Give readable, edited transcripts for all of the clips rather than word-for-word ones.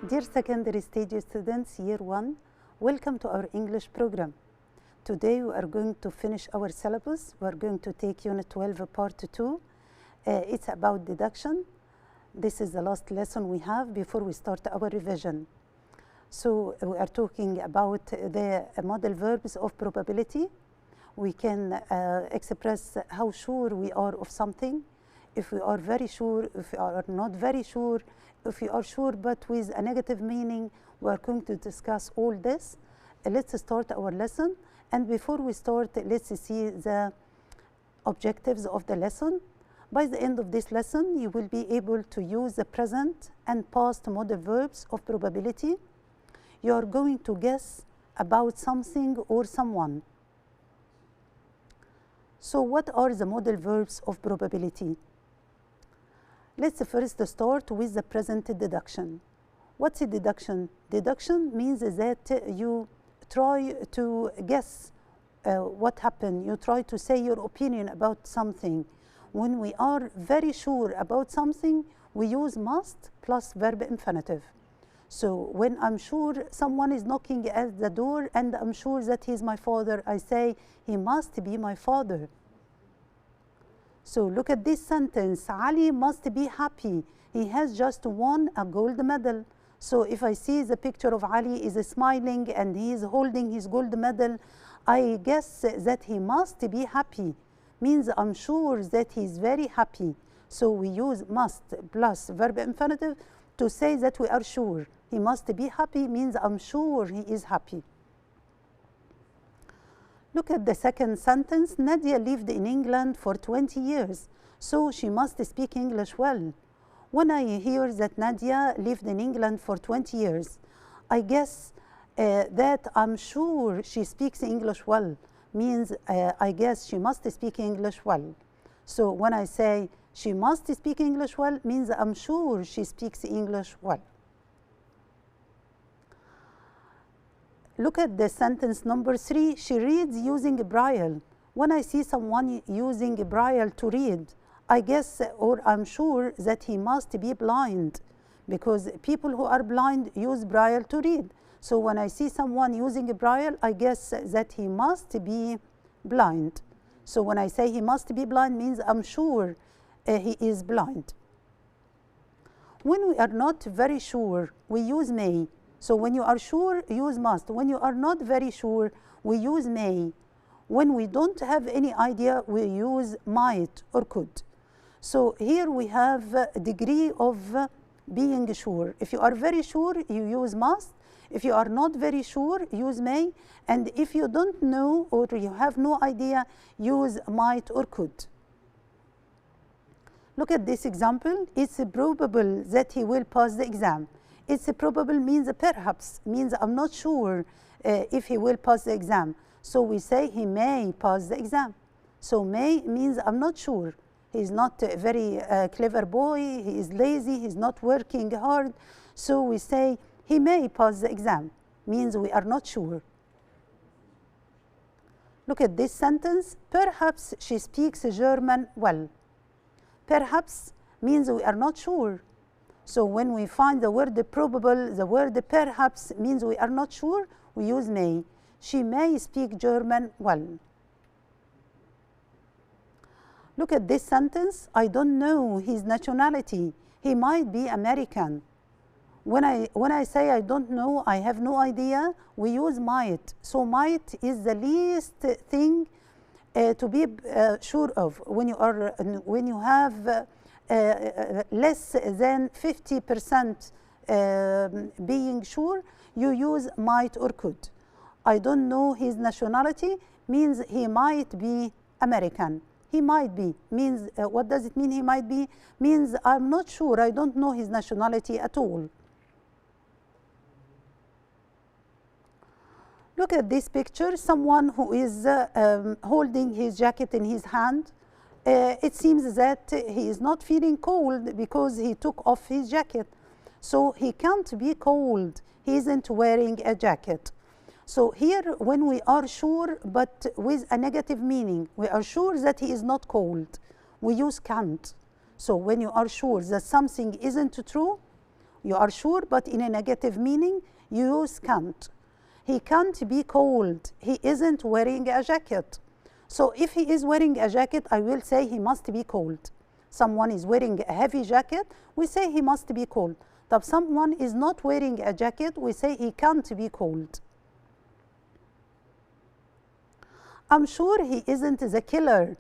Dear secondary stage students, year 1, welcome to our English program. Today we are going to finish our syllabus. We are going to take unit 12 part 2. It's about deduction. This is the last lesson we have before we start our revision. So we are talking about the model verbs of probability. We can express how sure we are of something, if we are very sure, if we are not very sure, if we are sure but with a negative meaning. We are going to discuss all this. Let's start our lesson, and before we start, let's see the objectives of the lesson. By the end of this lesson, you will be able to use the present and past model verbs of probability. You are going to guess about something or someone. So what are the model verbs of probability? Let's first start with the present deduction. What's a deduction? Deduction means that you try to guess what happened. You try to say your opinion about something. When we are very sure about something, we use must plus verb infinitive. So when I'm sure someone is knocking at the door and I'm sure that he's my father, I say, he must be my father. So look at this sentence. Ali must be happy. He has just won a gold medal. So if I see the picture of Ali is smiling and he is holding his gold medal, I guess that he must be happy. Means I'm sure that he is very happy. So we use must plus verb infinitive to say that we are sure. He must be happy means I'm sure he is happy. Look at the second sentence. Nadia lived in England for 20 years, so she must speak English well. When I hear that Nadia lived in England for 20 years, I guess that I'm sure she speaks English well. Means I guess she must speak English well. So when I say she must speak English well, means I'm sure she speaks English well. Look at the sentence number 3. She reads using Braille. When I see someone using Braille to read, I guess or I'm sure that he must be blind, because people who are blind use Braille to read. So when I see someone using Braille, I guess that he must be blind. So when I say he must be blind means I'm sure he is blind. When we are not very sure, we use may. So when you are sure, use must. When you are not very sure, we use may. When we don't have any idea, we use might or could. So here we have a degree of being sure. If you are very sure, you use must. If you are not very sure, use may. And if you don't know or you have no idea, use might or could. Look at this example. It's probable that he will pass the exam. It's probable means perhaps, means I'm not sure if he will pass the exam. So we say he may pass the exam. So may means I'm not sure. He's not a very clever boy, he is lazy, he's not working hard. So we say he may pass the exam, means we are not sure. Look at this sentence. Perhaps she speaks German well. Perhaps means we are not sure. So when we find the word probable, the word perhaps means we are not sure, we use may. She may speak German well. Look at this sentence. I don't know his nationality. He might be American. When I say I don't know, I have no idea, we use might. So might is the least thing to be sure of. When you have less than 50% being sure, you use might or could. I don't know his nationality means he might be American. He might be means what does it mean he might be? Means I'm not sure, I don't know his nationality at all. Look at this picture. Someone who is holding his jacket in his hand. It seems that he is not feeling cold because he took off his jacket. So he can't be cold. He isn't wearing a jacket. So here, when we are sure but with a negative meaning, we are sure that he is not cold, we use can't. So when you are sure that something isn't true, You are sure, but in a negative meaning, you use can't. He can't be cold. He isn't wearing a jacket. So if he is wearing a jacket, I will say he must be cold. Someone is wearing a heavy jacket, we say he must be cold. طب someone is not wearing a jacket, we say he can't be cold. I'm sure he isn't the killer.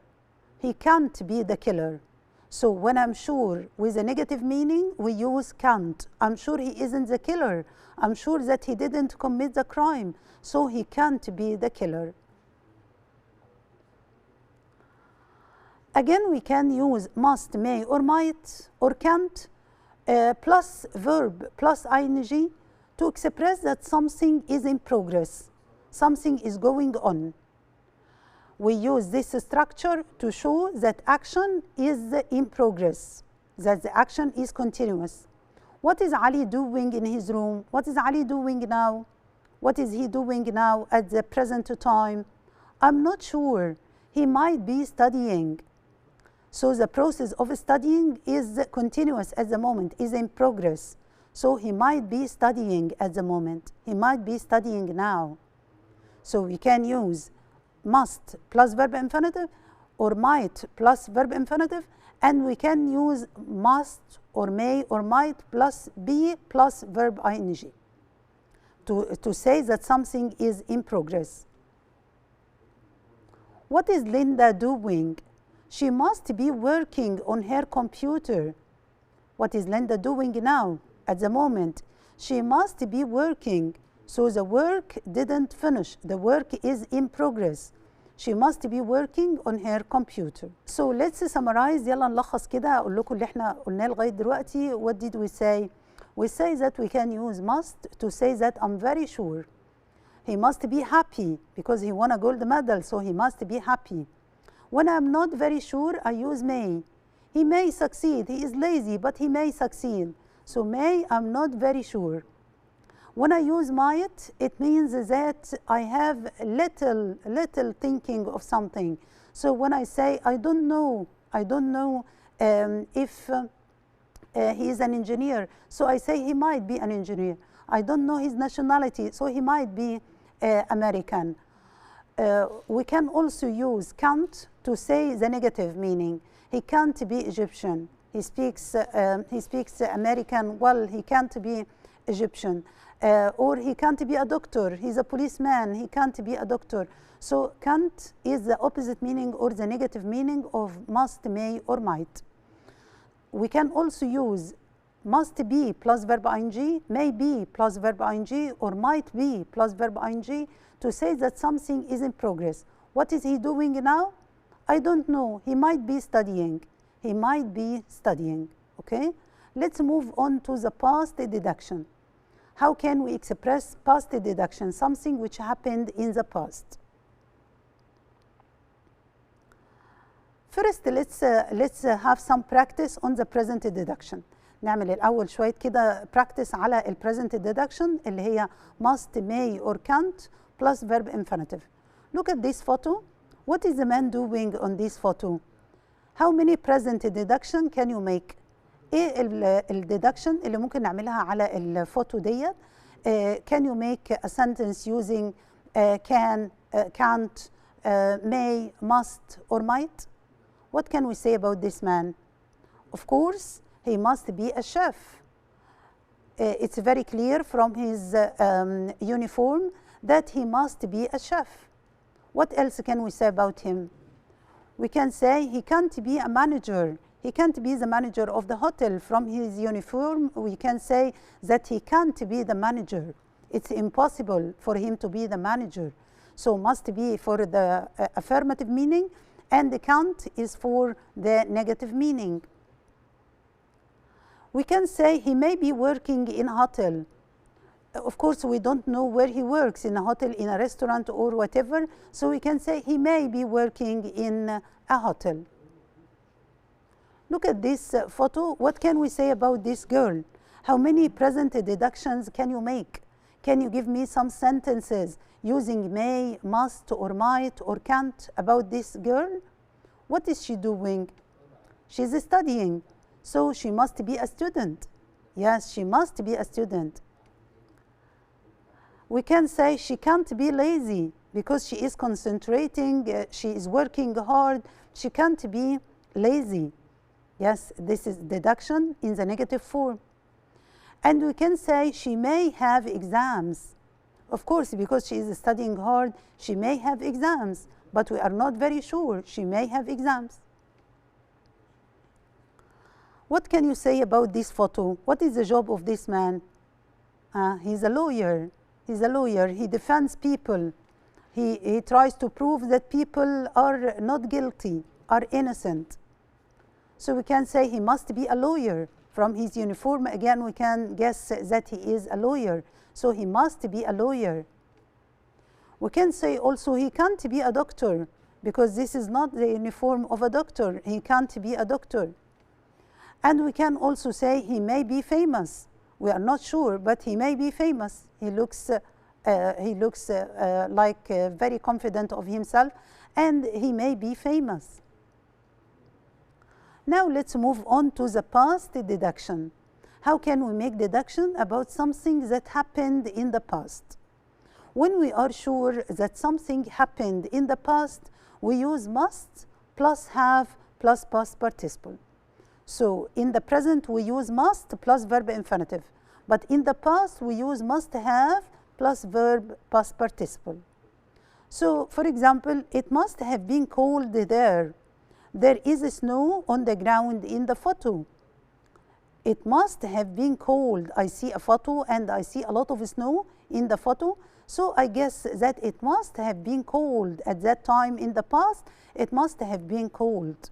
He can't be the killer. So when I'm sure with a negative meaning, we use can't. I'm sure he isn't the killer. I'm sure that he didn't commit the crime, so he can't be the killer. Again, we can use must, may, or might, or can't, plus verb, plus ing, to express that something is in progress, something is going on. We use this structure to show that action is in progress, that the action is continuous. What is Ali doing in his room? What is Ali doing now? What is he doing now at the present time? I'm not sure. He might be studying. So the process of studying is continuous at the moment, is in progress. So he might be studying at the moment. He might be studying now. So we can use must plus verb infinitive, or might plus verb infinitive, and we can use must or may or might plus be plus verb ing to say that something is in progress. What is Linda doing? She must be working on her computer. What is Linda doing now? At the moment, she must be working. So the work didn't finish. The work is in progress. She must be working on her computer. So let's summarize. يلا نلخص كده. أقول لكم اللي احنا قلناه لغاية دلوقتي. What did we say? We say that we can use must to say that I'm very sure. He must be happy because he won a gold medal, so he must be happy. When I'm not very sure, I use may. He may succeed. He is lazy, but he may succeed. So may, I'm not very sure. When I use might, it means that I have little thinking of something. So when I say I don't know if he is an engineer, so I say he might be an engineer. I don't know his nationality, so he might be American. We can also use can't to say the negative meaning. He can't be Egyptian. He speaks American well. He can't be Egyptian. Or he can't be a doctor. He's a policeman. He can't be a doctor. So can't is the opposite meaning or the negative meaning of must, may, or might. We can also use must be plus verb ing, may be plus verb ing, or might be plus verb ing to say that something is in progress. What is he doing now? I don't know. He might be studying. He might be studying. Okay? Let's move on to the past deduction. How can we express past deduction, something which happened in the past? First, let's have some practice on the present deduction. نعمل الأول شوية كده practice على ال present deduction اللي هي must, may, or can't plus verb infinitive. Look at this photo. What is the man doing on this photo? How many present deduction can you make? ايه الديدكشن اللي ممكن نعملها على الفوتو ديت؟ Can you make a sentence using can, can't, may, must, or might? What can we say about this man? Of course, he must be a chef. It's very clear from his uniform that he must be a chef. What else can we say about him? We can say he can't be a manager. He can't be the manager of the hotel. From his uniform, we can say that he can't be the manager. It's impossible for him to be the manager. So must be for the affirmative meaning, and the can't is for the negative meaning. We can say he may be working in a hotel. Of course, we don't know where he works, in a hotel, in a restaurant, or whatever. So we can say he may be working in a hotel. Look at this photo. What can we say about this girl? How many present deductions can you make? Can you give me some sentences using may, must, or might, or can't about this girl? What is she doing? She's studying, so she must be a student. Yes, she must be a student. We can say she can't be lazy because she is concentrating, she is working hard. She can't be lazy. Yes, this is deduction in the negative form. And we can say she may have exams. Of course, because she is studying hard, she may have exams, but we are not very sure. She may have exams. What can you say about this photo? What is the job of this man? He's a lawyer. He's a lawyer. He defends people. He tries to prove that people are not guilty, are innocent. So we can say he must be a lawyer. From his uniform, again, we can guess that he is a lawyer. So he must be a lawyer. We can say also he can't be a doctor because this is not the uniform of a doctor. He can't be a doctor. And we can also say he may be famous. We are not sure, but he may be famous. He looks like very confident of himself, and he may be famous. Now let's move on to the past deduction. How can we make deduction about something that happened in the past? When we are sure that something happened in the past, we use must plus have plus past participle. So in the present, we use must plus verb infinitive. But in the past, we use must have plus verb past participle. So for example, it must have been cold there. There is snow on the ground in the photo. It must have been cold. I see a photo and I see a lot of snow in the photo. So I guess that it must have been cold at that time in the past. It must have been cold.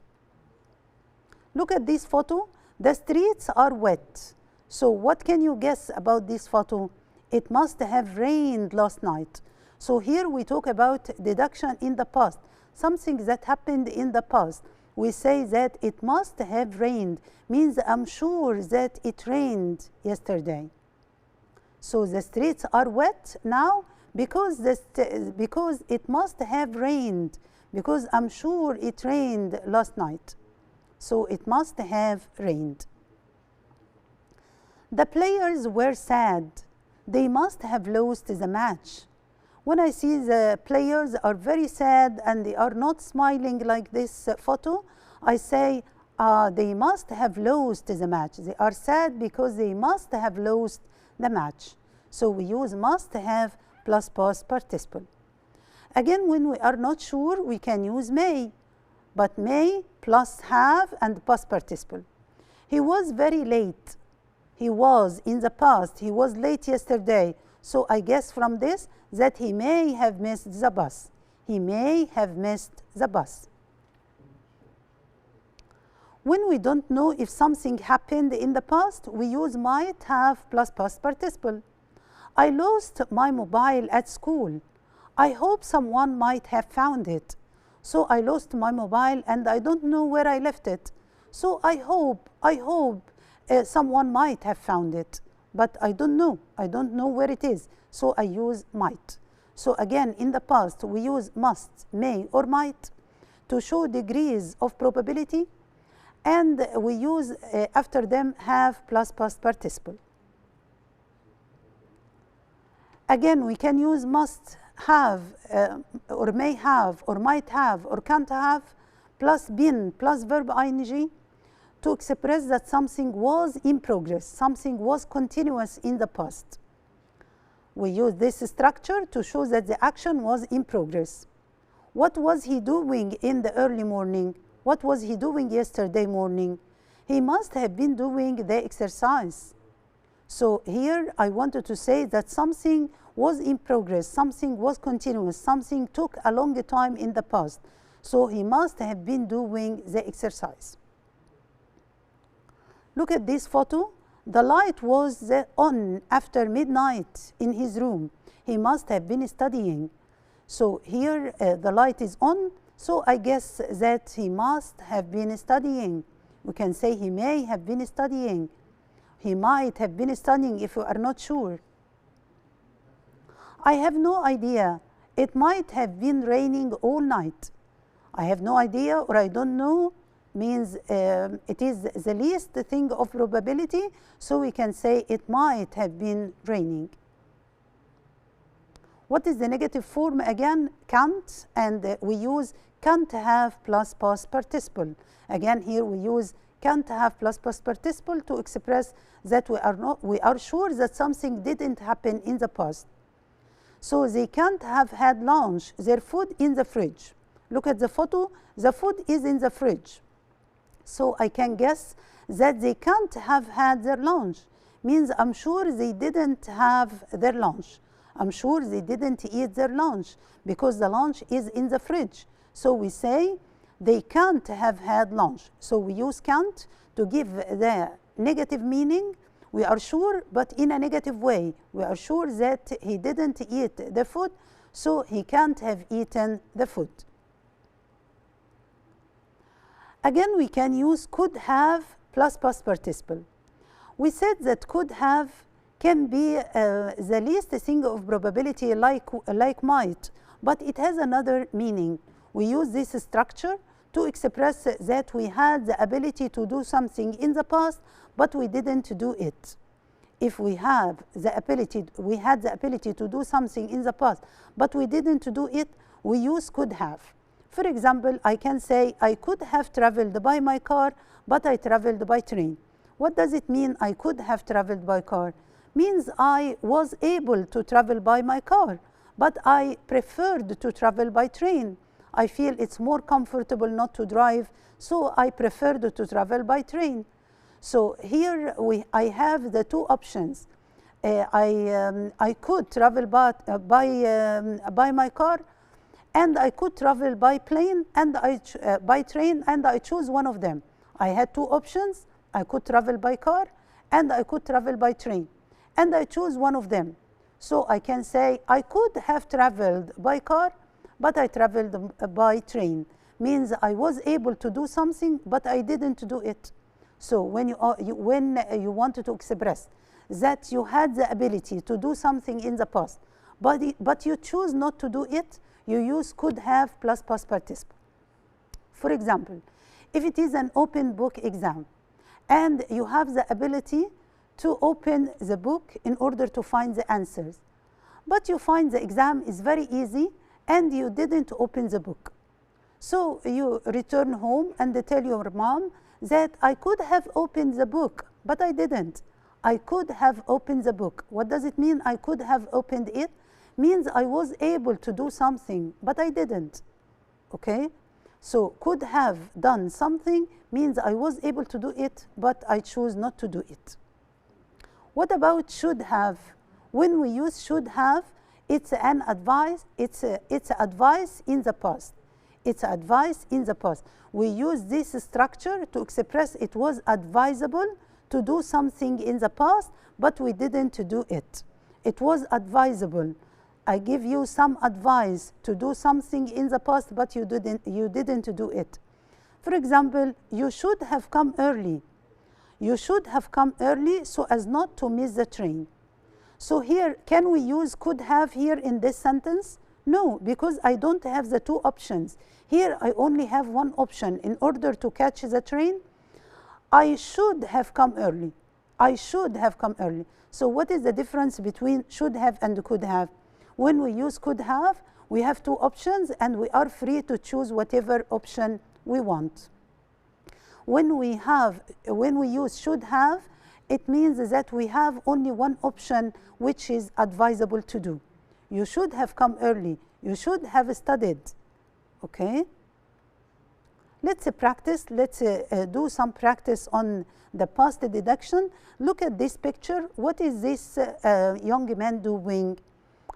Look at this photo. The streets are wet. So what can you guess about this photo? It must have rained last night. So here we talk about deduction in the past. Something that happened in the past. We say that it must have rained, means I'm sure that it rained yesterday. So the streets are wet now because it must have rained, because I'm sure it rained last night. So it must have rained. The players were sad. They must have lost the match. When I see the players are very sad and they are not smiling like this photo, I say they must have lost the match. They are sad because they must have lost the match. So we use must have plus past participle. Again, when we are not sure, we can use may, but may plus have and past participle. He was very late. He was in the past. He was late yesterday. So I guess from this that he may have missed the bus. He may have missed the bus. When we don't know if something happened in the past, we use might have plus past participle. I lost my mobile at school. I hope someone might have found it. So I lost my mobile and I don't know where I left it. So I hope someone might have found it, but I don't know where it is. So I use might. So again, in the past, we use must, may, or might to show degrees of probability, and we use after them have plus past participle. Again, we can use must have or may have or might have or can't have plus been plus verb ing to express that something was in progress, something was continuous in the past. We use this structure to show that the action was in progress. What was he doing in the early morning? What was he doing yesterday morning? He must have been doing the exercise. So here I wanted to say that something was in progress, something was continuous, something took a long time in the past. So he must have been doing the exercise. Look at this photo. The light was on after midnight in his room. He must have been studying. So here the light is on, so I guess that he must have been studying. We can say he may have been studying. He might have been studying if we are not sure. I have no idea. It might have been raining all night. I have no idea or I don't know means it is the least thing of probability, so we can say it might have been raining. What is the negative form again? Can't, and we use can't have plus past participle. Again, here we use can't have plus past participle to express that we are sure that something didn't happen in the past. So they can't have had lunch, their food in the fridge. Look at the photo, the food is in the fridge. So I can guess that they can't have had their lunch. Means I'm sure they didn't have their lunch. I'm sure they didn't eat their lunch because the lunch is in the fridge. So we say they can't have had lunch. So we use can't to give the negative meaning. We are sure, but in a negative way. We are sure that he didn't eat the food, so he can't have eaten the food. Again, we can use could have plus past participle. We said that could have can be the least thing of probability like might, but it has another meaning. We use this structure to express that we had the ability to do something in the past, but we didn't do it. If we had the ability to do something in the past, but we didn't do it, we use could have. For example, I can say I could have traveled by my car, but I traveled by train. What does it mean I could have traveled by car? Means I was able to travel by my car, but I preferred to travel by train. I feel it's more comfortable not to drive, so I preferred to travel by train. So here I have the two options. I could travel by my car, and I could travel by plane and by train, and I choose one of them. I had two options. I could travel by car and I could travel by train, and I choose one of them. So I can say I could have traveled by car, but I traveled by train. Means I was able to do something, but I didn't do it. So when you wanted to express that you had the ability to do something in the past, but you choose not to do it, you use could have plus past participle. For example, if it is an open book exam and you have the ability to open the book in order to find the answers, but you find the exam is very easy and you didn't open the book. So you return home and tell your mom that I could have opened the book, but I didn't. I could have opened the book. What does it mean I could have opened it? Means I was able to do something, but I didn't. Okay? So could have done something means I was able to do it, but I choose not to do it. What about should have? When we use should have, it's an advice, it's advice in the past. It's advice in the past. We use this structure to express it was advisable to do something in the past, but we didn't do it. It was advisable. I give you some advice to do something in the past, but you didn't do it. For example, you should have come early. You should have come early so as not to miss the train. So here, can we use could have here in this sentence? No, because I don't have the two options. Here I only have one option. In order to catch the train, I should have come early. I should have come early. So what is the difference between should have and could have? When we use could have, we have two options and we are free to choose whatever option we want. When we use should have, it means that we have only one option which is advisable to do. You should have come early. You should have studied. Okay? Let's practice. Let's do some practice on the past deduction. Look at this picture. What is this young man doing?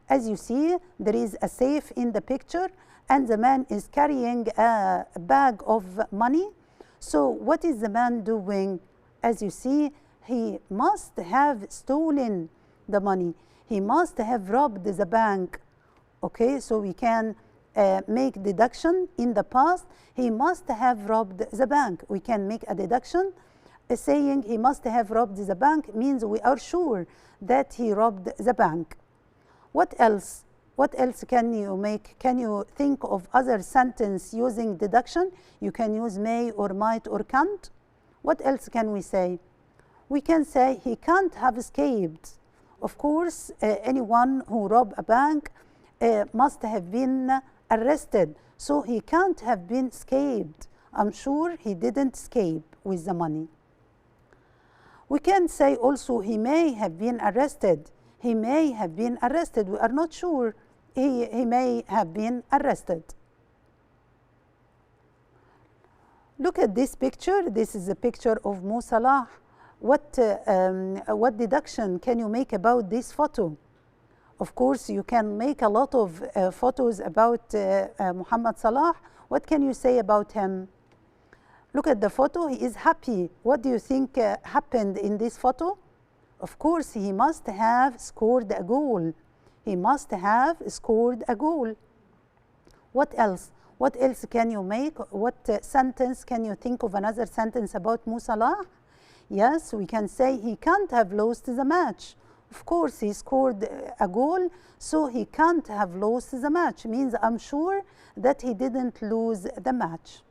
As you see, there is a safe in the picture and the man is carrying a bag of money. So what is the man doing? As you see, he must have stolen the money. He must have robbed the bank. Okay, so we can make deduction in the past. He must have robbed the bank. We can make a deduction saying he must have robbed the bank means we are sure that he robbed the bank. What else? What else can you make? Can you think of other sentence using deduction? You can use may or might or can't. What else can we say? We can say he can't have escaped. Of course, anyone who robbed a bank must have been arrested, so he can't have been escaped. I'm sure he didn't escape with the money. We can say also he may have been arrested. He may have been arrested. We are not sure. He may have been arrested. Look at this picture. This is a picture of Mo Salah. What deduction can you make about this photo? Of course, you can make a lot of photos about Muhammad Salah. What can you say about him? Look at the photo. He is happy. What do you think happened in this photo? Of course, he must have scored a goal. He must have scored a goal. What else? What else can you make? What sentence can you think of another sentence about Mo Salah? Yes, we can say he can't have lost the match. Of course, he scored a goal, so he can't have lost the match. Means I'm sure that he didn't lose the match.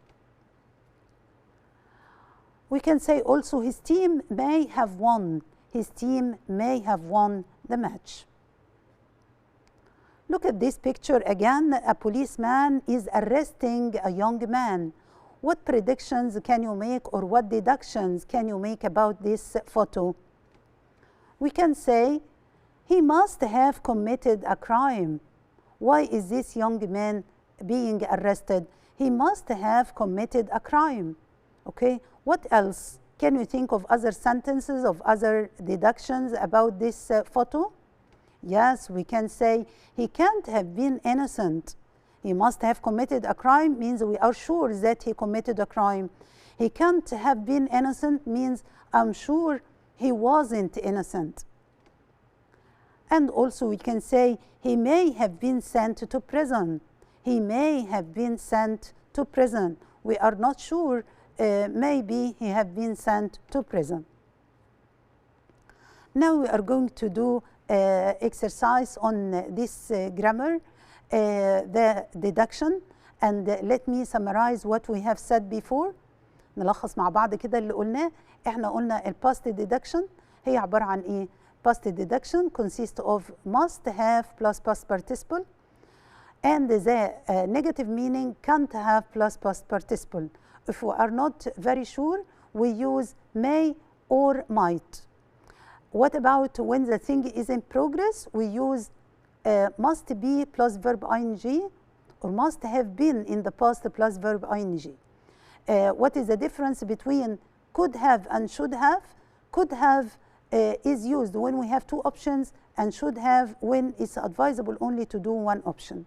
We can say also his team may have won. His team may have won the match. Look at this picture again. A policeman is arresting a young man. What predictions can you make or what deductions can you make about this photo? We can say he must have committed a crime. Why is this young man being arrested? He must have committed a crime. Okay, what else? Can you think of other sentences, of other deductions about this photo? Yes, we can say he can't have been innocent. He must have committed a crime means we are sure that he committed a crime. He can't have been innocent means I'm sure he wasn't innocent. And also we can say he may have been sent to prison. He may have been sent to prison. We are not sure. Maybe he have been sent to prison. Now we are going to do exercise on this grammar, the deduction, and let me summarize what we have said before. نلخص مع بعض كده اللي قلناه. احنا قلنا ال past deduction هي عبارة عن ايه؟ Past deduction consists of must have plus past participle, and the negative meaning can't have plus past participle. If we are not very sure, we use may or might. What about when the thing is in progress? We use must be plus verb ing or must have been in the past plus verb ing. What is the difference between could have and should have? Could have is used when we have two options, and should have when it's advisable only to do one option.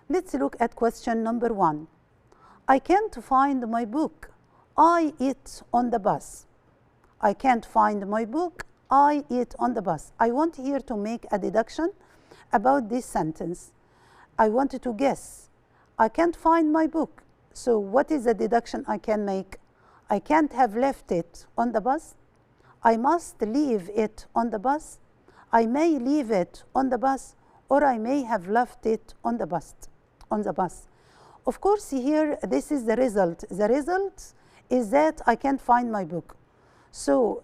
Let's look at question number 1. I can't find my book. I eat on the bus. I can't find my book. I eat on the bus. I want here to make a deduction about this sentence. I wanted to guess. I can't find my book. So what is the deduction I can make? I can't have left it on the bus. I must leave it on the bus. I may leave it on the bus, or I may have left it on the bus. Of course, here this is the result. The result is that I can't find my book. So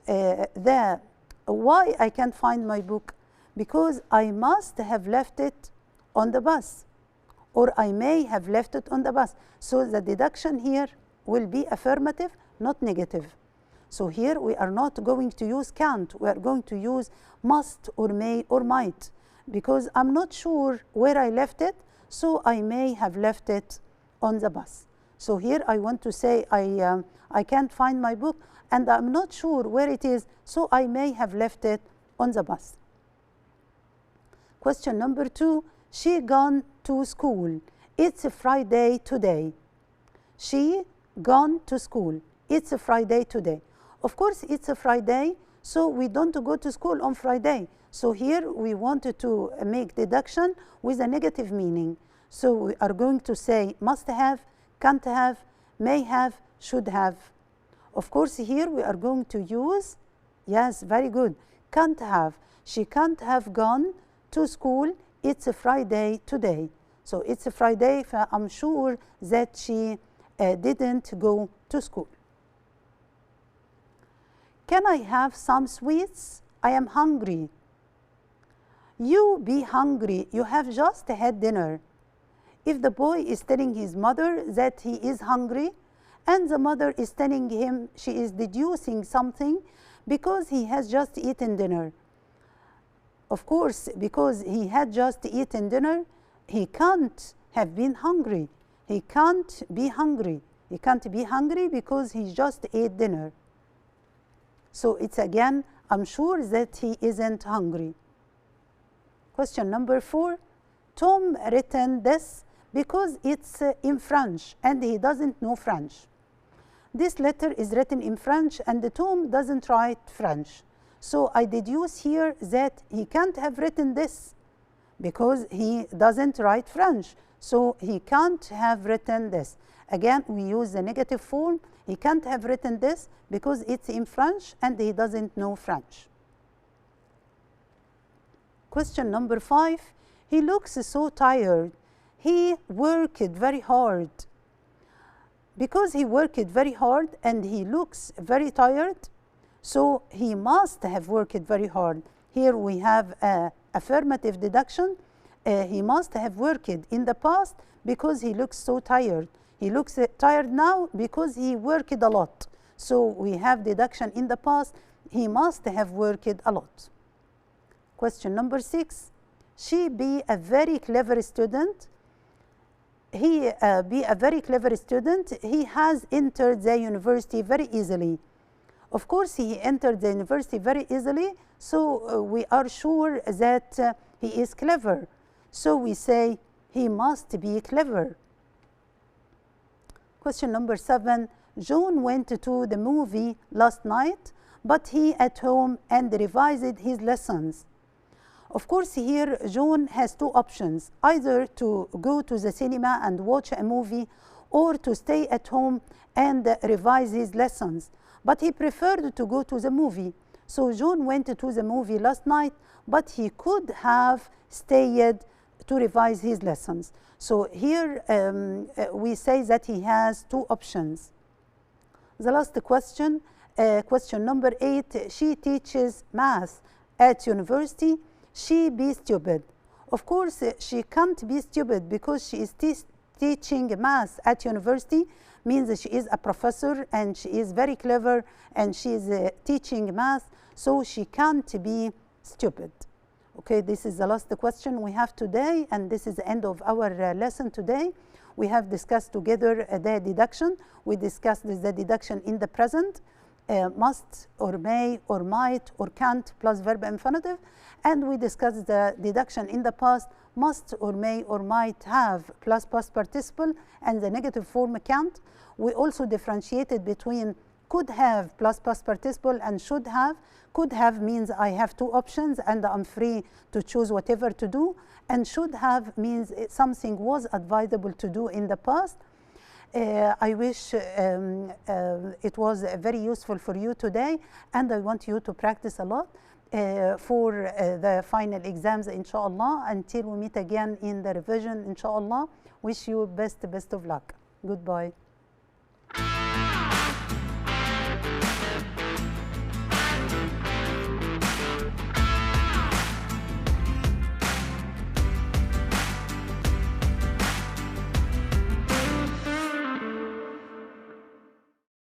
why I can't find my book? Because I must have left it on the bus, or I may have left it on the bus. So the deduction here will be affirmative, not negative. So here we are not going to use can't. We are going to use must or may or might, because I'm not sure where I left it, so I may have left it on the bus. So here I want to say I can't find my book, and I'm not sure where it is, so I may have left it on the bus. Question number 2, she gone to school. It's a Friday today. She gone to school. It's a Friday today. Of course, it's a Friday, so we don't go to school on Friday. So here we wanted to make deduction with a negative meaning. So we are going to say must have, can't have, may have, should have. Of course, here we are going to use, yes, very good, can't have. She can't have gone to school. It's a Friday today. So it's a Friday, I'm sure that she didn't go to school. Can I have some sweets? I am hungry. You be hungry. You have just had dinner. If the boy is telling his mother that he is hungry, and the mother is telling him she is deducing something because he has just eaten dinner. Of course, because he had just eaten dinner, he can't have been hungry. He can't be hungry. He can't be hungry because he just ate dinner. So it's again, I'm sure that he isn't hungry. Question number 4. Tom written this because it's in French and he doesn't know French. This letter is written in French and Tom doesn't write French. So I deduce here that he can't have written this because he doesn't write French. So he can't have written this. Again, we use the negative form. He can't have written this because it's in French and he doesn't know French. Question number 5. He looks so tired. He worked very hard. Because he worked very hard and he looks very tired, so he must have worked very hard. Here we have affirmative deduction. He must have worked in the past because he looks so tired. He looks tired now because he worked a lot. So we have deduction in the past. He must have worked a lot. Question number 6. She be a very clever student. He be a very clever student. He has entered the university very easily. Of course, he entered the university very easily, so we are sure that he is clever. So we say he must be clever. Question number 7. John went to the movie last night, but he at home and revised his lessons. Of course, here John has two options, either to go to the cinema and watch a movie or to stay at home and revise his lessons. But he preferred to go to the movie. So John went to the movie last night, but he could have stayed to revise his lessons. So here we say that he has two options. The last question, question number 8, she teaches math at university. She be stupid. Of course, she can't be stupid because she is teaching math at university, means that she is a professor and she is very clever and she is teaching math, so she can't be stupid. Okay, this is the last question we have today, and this is the end of our lesson today. We have discussed together the deduction. We discussed the deduction in the present, must or may or might or can't plus verb infinitive, and we discussed the deduction in the past, must or may or might have plus past participle and the negative form can't. We also differentiated between could have plus past participle and should have. Could have means I have two options and I'm free to choose whatever to do, and should have means something was advisable to do in the past. I wish it was very useful for you today, and I want you to practice a lot for the final exams, inshallah. Until we meet again in the revision, inshallah. Wish you best of luck. Goodbye.